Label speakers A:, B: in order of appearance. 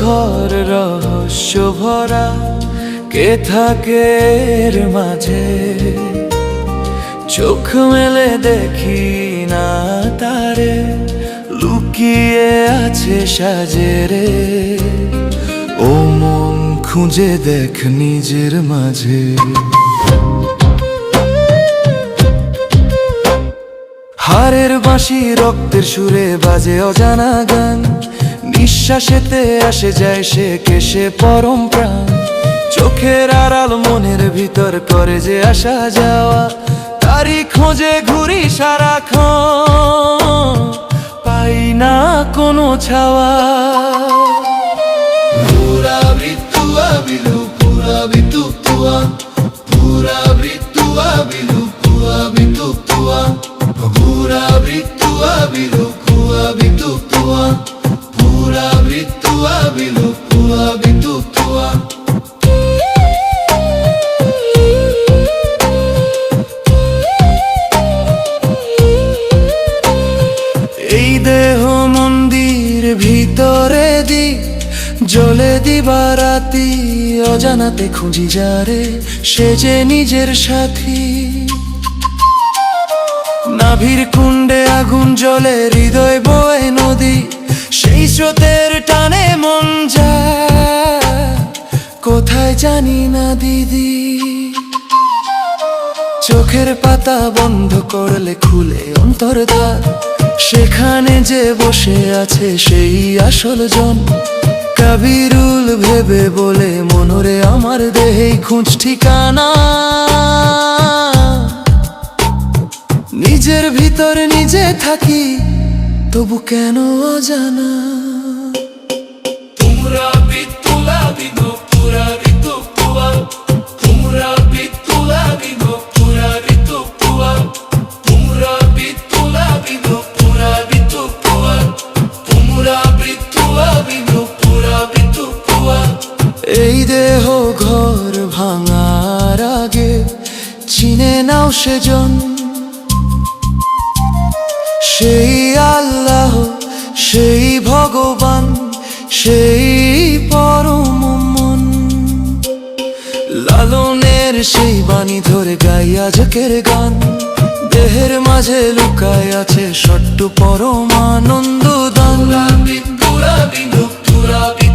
A: ঘর রহস্য ভরা, কে থাকে এর মাঝে? চোখ মেলে দেখি না তারে, লুকিয়ে আছে সাজেরে। ও মন খুঁজে দেখ নিজের মাঝে। হাড়ের বাঁশি রক্তের সুরে বাজে অজানা গান, নিঃশ্বাসেতে আসে যায় সে কেসে পরম প্রাণ। চোখের আড়াল মনের ভিতর করে যে আসা যাওয়া, তারই খোঁজে ঘুরি সারাক্ষণ, পাই না কোনো ছাওয়া।
B: Pura virtua bilu, pura virtua, pura virtua bilu, pura virtua, pura virtua bilu, pura virtua, pura virtua bilu, pura virtua.
A: এই দেহ মন্দির ভিতরে দি জ্বলে দিবারাতি, অজানাতে খুঁজি যারে সে যে নিজের সাথী। নাভির কুণ্ডে আগুন জ্বলে, হৃদয় বয়ে নদী, সেই স্রোতের টানে মন যায় কোথায় জানি না দিদি। চোখের পাতা বন্ধ করলে খুলে অন্তর্দ্বার, সেখানে যে বসে আছে সেই আসল জন। কাবিরুল ভেবে বলে মনরে আমার দেহেই খুঁজ ঠিকানা, নিজের ভিতর নিজে থাকি তবু কেন অজানা।
B: Pura virtua bilu, pura virtua, pura virtua bilu, pura virtua, pura virtua bilu, pura virtua, pura virtua bilu, pura virtua.
A: এই দেহ ঘর ভাঙার আগে চিনে নাও সেজন, সেই আল্লাহ, সেই ভগবান, সেই পরম মন। লালনের সেই বাণী ধরে গাই আজকের গান, দেহের মাঝে লুকায় আছে সট্ট পরম আনন্দ দান।
B: Pura virtua bilu, pura virtua.